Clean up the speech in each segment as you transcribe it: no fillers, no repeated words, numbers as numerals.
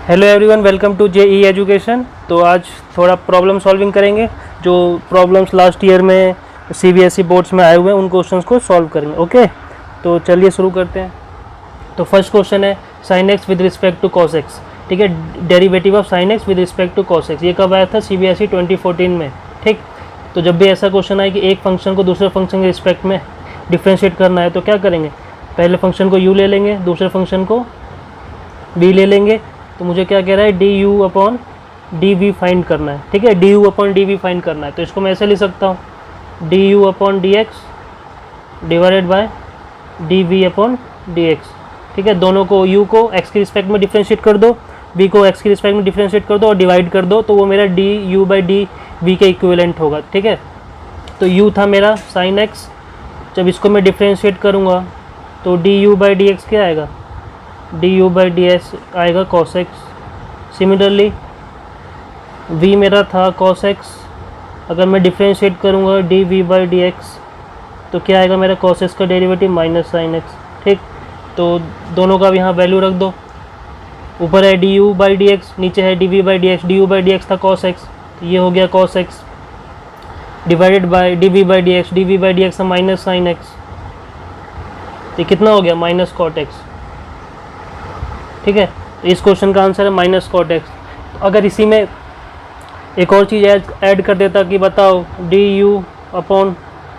Hello everyone, welcome to JE education. तो आज थोड़ा प्रॉब्लम सॉल्विंग करेंगे। जो प्रॉब्लम्स लास्ट ईयर में सीबीएसई बोर्ड्स में आए हुए हैं उन क्वेश्चंस को सॉल्व करेंगे। ओके, तो चलिए शुरू करते हैं। तो फर्स्ट क्वेश्चन है sine x with respect to cos x. ठीक है, derivative of sine x with respect to cos x. ये कब आया था? सीबीएसई 2014 में। ठीक, तो जब भी ऐसा क्वेश्चन आए कि एक फंक्शन को दूसरे फंक्शन के रिस्पेक्ट में डिफ्रेंशिएट करना है तो क्या करेंगे? पहले फंक्शन को u ले लेंगे, दूसरे फंक्शन को v ले लेंगे। तो मुझे क्या कह रहा है? D you upon D v find करना है। ठीक है, d you upon D v find करना है। तो इसको मैं ऐसे लिख सकता हूँ, d you upon d x divided by D v upon d x. ठीक है, दोनों को u को x के रिस्पेक्ट में डिफ्रेंशिएट कर दो, v को x के रिस्पेक्ट में डिफ्रेंशिएट कर दो और डिवाइड कर दो, तो वो मेरा d you by D v के इक्विवेलेंट होगा। ठीक है, तो u था मेरा साइन x, जब इसको मैं डिफ्रेंशिएट करूँगा तो D you by D x क्या आएगा? D you by D x आएगा कॉस एक्स। सिमिलरली v मेरा था कॉस एक्स, अगर मैं डिफ्रेंशिएट करूँगा d we by D x तो क्या आएगा मेरा? कॉस एक्स का डेरिवेटिव माइनस साइन एक्स। ठीक, तो दोनों का यहाँ वैल्यू रख दो। ऊपर है d you by D x, नीचे है d we by D x. D you by D x था कॉस एक्स, तो ये हो गया cos x divided by D we by D x. D we by D x था minus sine x, तो कितना हो गया? Minus cot x. ठीक है, तो इस क्वेश्चन का आंसर है माइनस कॉट एक्स। तो अगर इसी में एक और चीज़ ऐड कर देता कि बताओ D you upon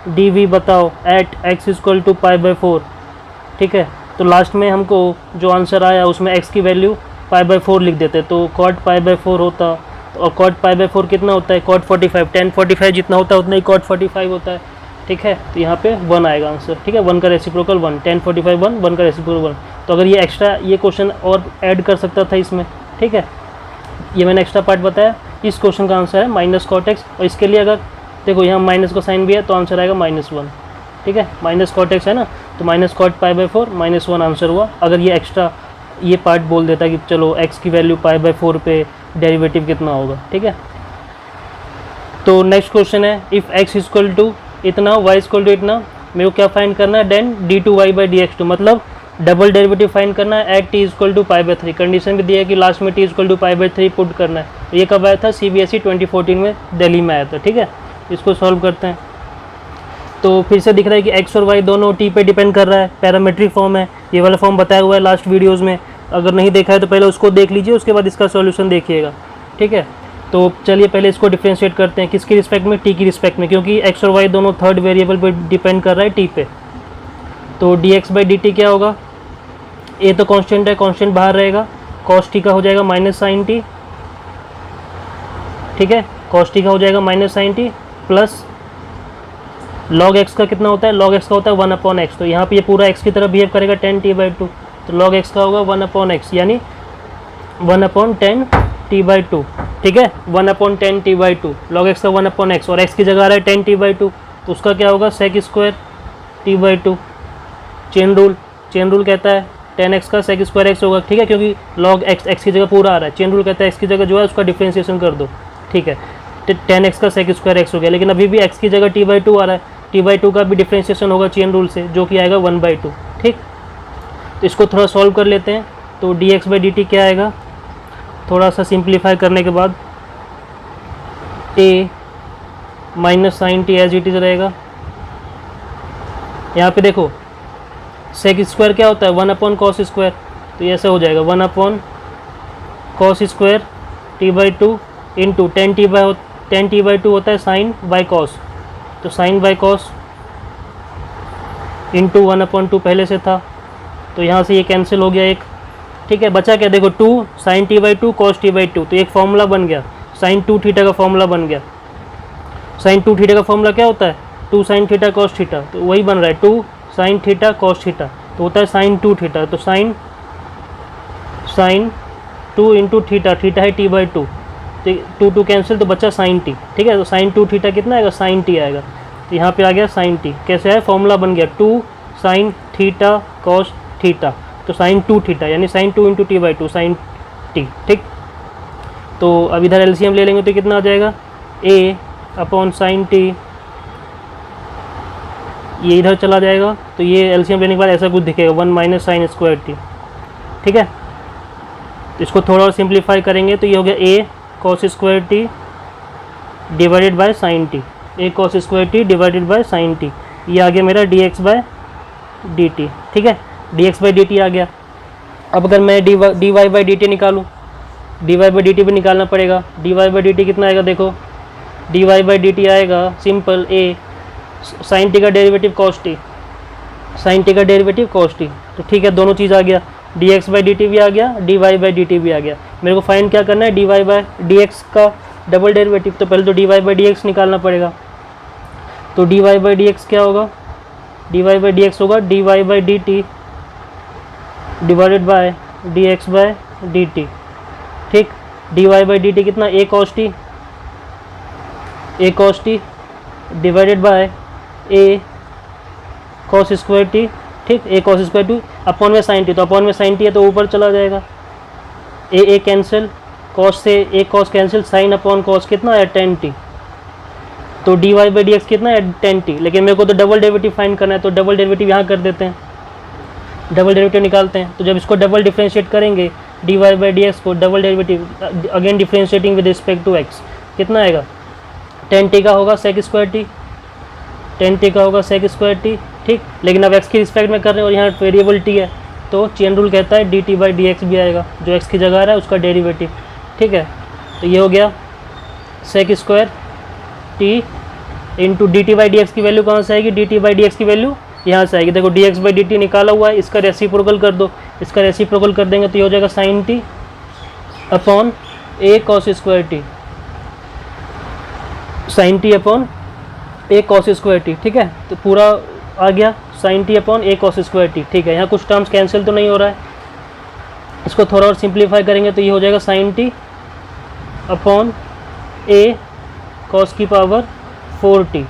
D V बताओ at X equal to pi by 4। ठीक है, तो लास्ट में हमको जो आंसर आया उसमें x की वैल्यू पाई बाई 4 लिख देते, तो कॉट पाई बाई 4 होता। तो और कॉट पाई बाई 4 कितना होता है? कॉट 45, tan 45 जितना होता है उतना ही कॉट 45 होता है। ठीक है, तो यहाँ पे 1 आएगा आंसर। ठीक है, 1 का रेसिप्रोकल 1, tan 45 1, 1 का रेसिप्रोकल 1। तो अगर ये एक्स्ट्रा ये क्वेश्चन और ऐड कर सकता था इसमें। ठीक है, ये मैंने एक्स्ट्रा पार्ट बताया। इस क्वेश्चन का आंसर है माइनस कॉट एक्स, और इसके लिए अगर देखो यहाँ माइनस का साइन भी है तो आंसर आएगा -1। ठीक है, माइनस कॉट एक्स है ना, तो minus cot pi by 4 -1 answer हुआ। अगर ये एक्स्ट्रा ये पार्ट बोल देता कि चलो x की वैल्यू पाई बाई 4 पे डेरिवेटिव कितना होगा। ठीक है, तो नेक्स्ट क्वेश्चन है इफ़ x इक्वल टू इतना y इक्वल टू इतना, मेरे को क्या फाइंड करना है? Then d two y by D x two, मतलब डबल डेरिवेटिव फाइंड करना है at t equal to pi by 3। Condition भी दिया है कि लास्ट में t equal to pi by 3 put करना है। तो ये कब आया था? सीबीएसई 2014 में दिल्ली में आया था। ठीक है, इसको सॉल्व करते हैं। तो फिर से दिख रहा है कि x और y दोनों t पे डिपेंड कर रहा है, पैरामेट्रिक फॉर्म है। ये वाला फॉर्म बताया हुआ है लास्ट वीडियोस में, अगर नहीं देखा है तो पहले उसको देख लीजिए, उसके बाद इसका सॉल्यूशन देखिएगा। ठीक है, तो चलिए पहले इसको डिफ्रेंशिएट करते हैं। किसकी रिस्पेक्ट में? t की रिस्पेक्ट में, क्योंकि x और y दोनों थर्ड वेरिएबल पे डिपेंड कर रहा है t पे। तो dx बाई dt क्या होगा? a तो कांस्टेंट है, कांस्टेंट बाहर रहेगा, cos t का हो जाएगा माइनस साइन t। ठीक है, cos t का हो जाएगा minus sine t plus log x का कितना होता है? log x का होता है 1/x। तो यहाँ पे ये पूरा x की तरह बिहेव करेगा tan t बाई 2, तो log x का होगा 1/x, यानी 1/10 t बाई 2। ठीक है, 1/10 t बाई 2, log x का 1/x, और x की जगह आ रहा है 10 t बाई 2, तो उसका क्या होगा? sec square t by 2। Chain rule कहता है 10x का sec स्क्वायर x होगा। ठीक है, क्योंकि log x की जगह पूरा आ रहा है, चेन रूल कहता है x की जगह जो है उसका डिफ्रेंशिएशन कर दो। ठीक है, 10x का sec स्क्वायर x हो गया, लेकिन अभी भी x की जगह t बाई 2 आ रहा है, t बाई 2 का भी डिफ्रेंशिएशन होगा चेन रूल से, जो कि आएगा 1/2। ठीक, तो इसको थोड़ा सॉल्व कर लेते हैं। तो dx बाई dt क्या आएगा? थोड़ा सा सिंप्लीफाई करने के बाद a minus sine t as it is रहेगा। यहाँ पे देखो सेक स्क्वायर क्या होता है? 1/cos स्क्वायर, तो ये ऐसा हो जाएगा 1/cos square t by 2 into 10 t by 2 होता है साइन बाई कॉस, तो साइन बाई कॉस इंटू 1/2 पहले से था, तो यहाँ से ये कैंसिल हो गया एक। ठीक है, बचा क्या? देखो 2 sine t by 2 cos t by 2, तो एक फॉर्मूला बन गया, साइन 2 थीटा का फॉर्मूला बन गया। साइन 2 थीटा का फॉर्मूला क्या होता है? 2 साइन थीटा कॉस थीटा, तो वही बन रहा है 2 साइन थीटा कॉस थीटा, तो होता है साइन 2 थीटा, तो साइन 2 इंटू थीटा, थीटा है t बाई 2, तो 2 कैंसिल, तो बचा साइन t। ठीक है, तो साइन 2 थीटा कितना आएगा? साइन t आएगा, तो यहाँ पे आ गया साइन t। कैसे है? फॉर्मूला बन गया 2 साइन थीटा कॉस थीटा, तो साइन 2 थीटा यानी sine 2 into t by 2 sine t। ठीक, तो अब इधर एलसीएम ले लेंगे तो कितना आ जाएगा? a अपॉन साइन t, ये इधर चला जाएगा, तो ये एलसीएम लेने के बाद ऐसा कुछ दिखेगा 1 माइनस साइन स्क्वायर t। ठीक है, तो इसको थोड़ा और सिंप्लीफाई करेंगे तो ये हो गया a cos square T divided by sine T, a cos square T divided by sine T. ये आ गया मेरा dx बाय dt, ठीक है, dx बाई dt आ गया। अब अगर मैं dy बाई dt निकालूँ, dy बाई dt भी निकालना पड़ेगा। dy बाई dt कितना आएगा, देखो dy बाई dt आएगा सिंपल a साइन टी का derivative cos t, sine t का डेरिवेटिव cos टी। तो ठीक है, दोनों चीज़ आ गया, dx बाई dt भी आ गया, dy बाई dt भी आ गया। मेरे को फाइंड क्या करना है, dy बाई dx का डबल डेरिवेटिव। तो पहले तो dy बाई dx निकालना पड़ेगा। तो dy बाई dx क्या होगा, dy बाई dx होगा dy by dt divided by dx by dt, ठीक। dy बाई dt कितना, a cos t divided by a cos square T, ठीक, a cos square t upon में sine t, तो upon में sine t है तो ऊपर चला जाएगा, a कैंसिल, cos से a cos cancel, sine upon cos कितना है tan t। तो dy बाई dx कितना है tan t, लेकिन मेरे को तो डबल डेरिवेटिव फाइंड करना है, तो डबल डेरिवेटिव यहाँ कर देते हैं, डबल डेरिवेटिव निकालते हैं। तो जब इसको डबल डिफ्रेंशिएट करेंगे dy बाई dx को, double derivative again differentiating with respect to x, कितना आएगा, tan t का होगा sec square t, tan t का होगा sec स्क्वायर टी, ठीक। लेकिन अब x की रिस्पेक्ट में कर रहे हैं और यहाँ वेरिएबल t है, तो चेन रूल कहता है dt बाई dx भी आएगा, जो x की जगह आ रहा है उसका डेरिवेटिव, ठीक है। तो ये हो गया sec square T into D T by D x की वैल्यू कहाँ से आएगी, D T by D x की वैल्यू यहाँ से आएगी। देखो D x by D T निकाला हुआ है, इसका रेसिप्रोकल कर दो, इसका रेसिप्रोकल कर देंगे तो ये हो जाएगा sine T upon a cos square T, sine T upon a cos square T, ठीक है। तो पूरा आ गया sine T upon a cos square T, ठीक है। यहाँ कुछ टर्म्स कैंसिल तो नहीं हो रहा है, इसको थोड़ा और सिंप्लीफाई करेंगे तो ये हो जाएगा sine T upon a cos की पावर 4t,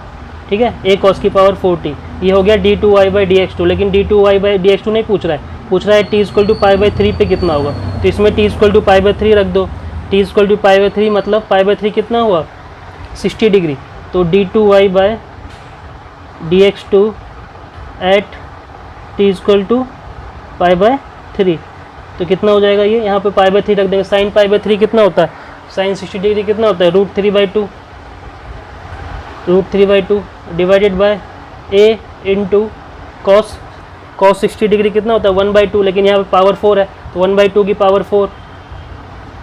ठीक है, ए कॉस की पावर 4t। ये हो गया d2y by D x to, लेकिन d2y by D x to नहीं पूछ रहा है, पूछ रहा है t equal to pi by 3 पे कितना होगा। तो इसमें t equal to pi by 3 रख दो, t equal to pi by 3 मतलब पाई बाई 3 कितना हुआ 60 डिग्री। तो d2y by D x two at t equal to pi by 3, तो कितना हो जाएगा ये, यहाँ पे पाई बाई 3 रख देंगे। साइन पाई बाई 3 कितना होता है, साइन 60 डिग्री कितना होता है, √3/2, √3/2 divided by a into cos 60 degree कितना होता है 1/2, लेकिन यहाँ पे पावर 4 है तो 1/2 की पावर 4,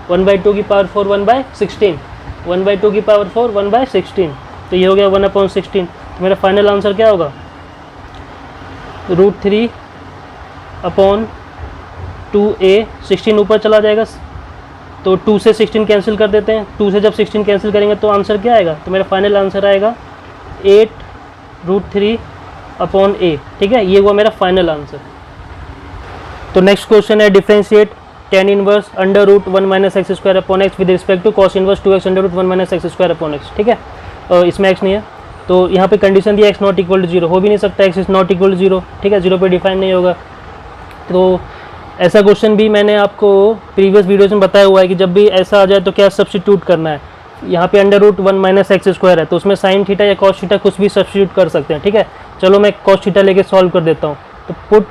1/2 की पावर 4 1/16, 1/2 की पावर 4 1/16, तो ये हो गया 1/16। तो मेरा फाइनल आंसर क्या होगा, √3/2a, 16 ऊपर चला जाएगा तो 2 से 16 कैंसिल कर देते हैं, 2 से जब 16 कैंसिल करेंगे तो आंसर क्या आएगा, तो मेरा फाइनल आंसर आएगा 8√3/a, ठीक है। ये हुआ मेरा फाइनल आंसर। तो नेक्स्ट क्वेश्चन है differentiate tan inverse under root 1 minus x square upon x with respect to cos inverse 2x under root 1 minus x square upon x, ठीक है। इसमें एक्स नहीं है तो यहाँ पे कंडीशन दिया एक्स नॉट इक्वल टू 0, हो भी नहीं सकता x is not equal to 0, ठीक है, 0 पे डिफाइन नहीं होगा। तो ऐसा क्वेश्चन भी मैंने आपको प्रीवियस वीडियोस में बताया हुआ है कि जब भी ऐसा आ जाए तो क्या सब्स्टिट्यूट करना है। यहाँ पे under root 1 minus x square है तो उसमें साइन थीटा या कॉस थीटा कुछ भी सब्स्टिट्यूट कर सकते हैं, ठीक है। चलो मैं कॉस थीटा लेके सॉल्व कर देता हूँ। तो पुट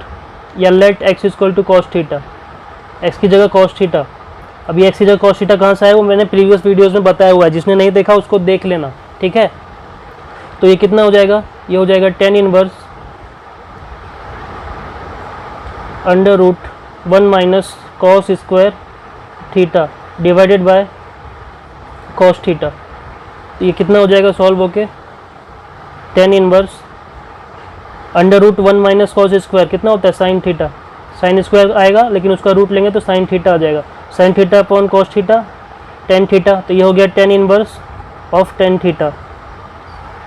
या let x equal to cos theta, x की जगह कॉस थीटा। अभी एक्स की जगह कॉस थीटा कहाँ से आया वो मैंने प्रीवियस वीडियोज़ में बताया हुआ है, जिसने नहीं देखा उसको देख लेना, ठीक है। तो ये कितना हो जाएगा, ये हो जाएगा tan inverse under root 1 minus cos square theta divided by cos theta. तो ये कितना हो जाएगा सॉल्व होके, tan inverse under root 1 minus cos square कितना होता है साइन थीटा, साइन स्क्वायर आएगा लेकिन उसका रूट लेंगे तो साइन थीटा आ जाएगा, sine theta upon cos theta tan theta. तो ये हो गया tan inverse of tan theta,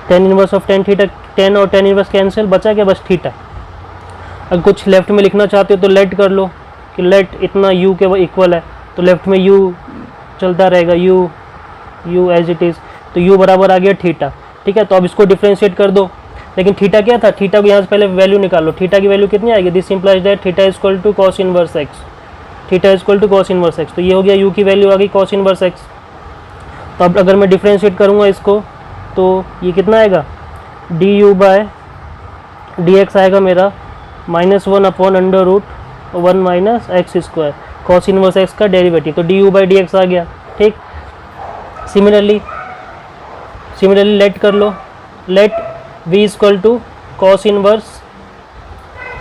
tan inverse of tan theta, tan और tan इनवर्स कैंसिल, बचा क्या बस थीटा। अगर कुछ लेफ्ट में लिखना चाहते हो तो लेट कर लो कि लेट इतना u के वो इक्वल है, तो लेफ्ट में u चलता रहेगा, u एज इट इज़, तो u बराबर आ गया थीटा, ठीक है। तो अब इसको डिफ्रेंशिएट कर दो, लेकिन थीटा क्या था, थीटा को यहाँ से पहले वैल्यू निकालो, थीटा की वैल्यू कितनी आएगी, this implies that theta is equal to cos inverse x, theta is equal to cos inverse x. तो ये हो गया u की वैल्यू आ गई कॉस इनवर्स एक्स। तो अब अगर मैं डिफ्रेंशिएट करूँगा इसको तो ये कितना आएगा, du बाय डी एक्स आएगा मेरा -1 upon under root 1 minus x square. Cos inverse X का डेरिवेटिव, तो D you by D X आ गया। ठीक, सिमिलरली लेट कर लो, let v equal to cos inverse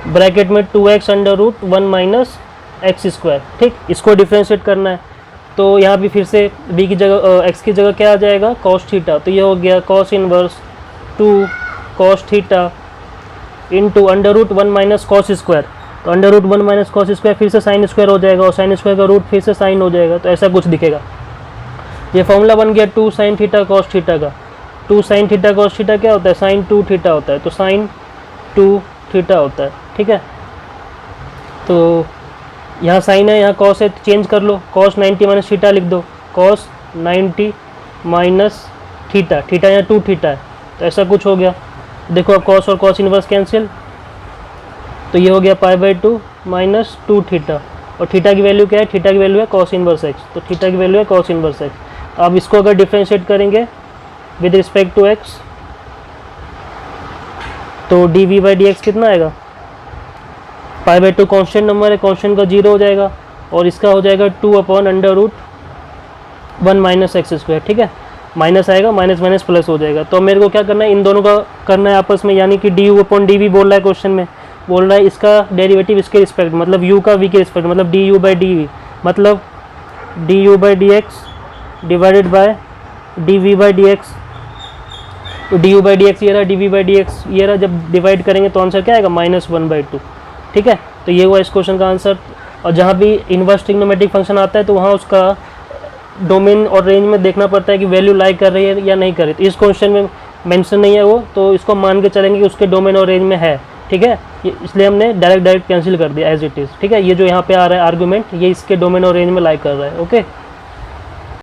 bracket में 2x under root 1 minus x square. ठीक, इसको डिफ्रेंशिएट करना है, तो यहाँ भी फिर से v की जगह x की जगह क्या आ जाएगा, कॉस थीटा, तो ये हो गया cos inverse 2 cos theta into under root 1 minus cos square, तो under root 1 minus cos square फिर से साइन स्क्वायर हो जाएगा, और साइन स्क्वायर का रूट फिर से साइन हो जाएगा, तो ऐसा कुछ दिखेगा। ये फॉर्मूला बन गया 2 साइन थीटा कॉस थीटा का। 2 साइन थीटा कॉस थीटा क्या होता है, साइन 2 थीटा होता है, तो साइन 2 थीटा होता है। ठीक है, तो यहाँ साइन है, यहाँ कॉस है, चेंज कर लो, कॉस 90 माइनस थीटा लिख दो, कॉस 90 माइनस थीटा, थीटा यहाँ 2 थीटा है, तो ऐसा कुछ हो गया। देखो अब कॉस और कॉस इनवर्स कैंसिल, तो ये हो गया पाई बाई 2 माइनस 2 थीटा, और थीटा की वैल्यू क्या है, थीटा की वैल्यू है कॉस इनवर्स एक्स, तो थीटा की वैल्यू है कॉस इनवर्स एक्स। अब इसको अगर डिफ्रेंशिएट करेंगे विद रिस्पेक्ट टू एक्स, तो d we by D x कितना आएगा, पाई बाई 2 कॉन्स्टेंट नंबर है, कॉन्स्टेंट का 0 हो जाएगा, और इसका हो जाएगा 2 upon under root 1 minus x square. ठीक है, माइनस आएगा, माइनस माइनस प्लस हो जाएगा, तो मेरे को क्या करना है, इन दोनों का करना है आपस में, यानी कि d you upon D v बोल रहा है क्वेश्चन में, बोल रहा है इसका डेरिवेटिव इसके रिस्पेक्ट, मतलब u का v के रिस्पेक्ट, मतलब D you by D V, मतलब D you by D x divided by D we by D x. तो D you by D X ये रहा, D we by D X ये रहा, जब डिवाइड करेंगे तो आंसर क्या आएगा, -1/2। ठीक है, तो ये हुआ इस क्वेश्चन का आंसर। और जहाँ भी इनवर्स ट्रिग्नोमेट्रिक फंक्शन आता है तो वहाँ उसका डोमेन और रेंज में देखना पड़ता है कि वैल्यू लाइक कर रही है या नहीं कर रही। तो इस क्वेश्चन में मेंशन नहीं है वो, तो इसको मान के चलेंगे कि उसके डोमेन और रेंज में है। ठीक है, इसलिए हमने डायरेक्ट कैंसिल कर दिया एज इट इज़। ठीक है, ये जो यहाँ पे आ रहा है आर्गूमेंट, ये इसके डोमेन और रेंज में लाइक कर रहा है। ओके।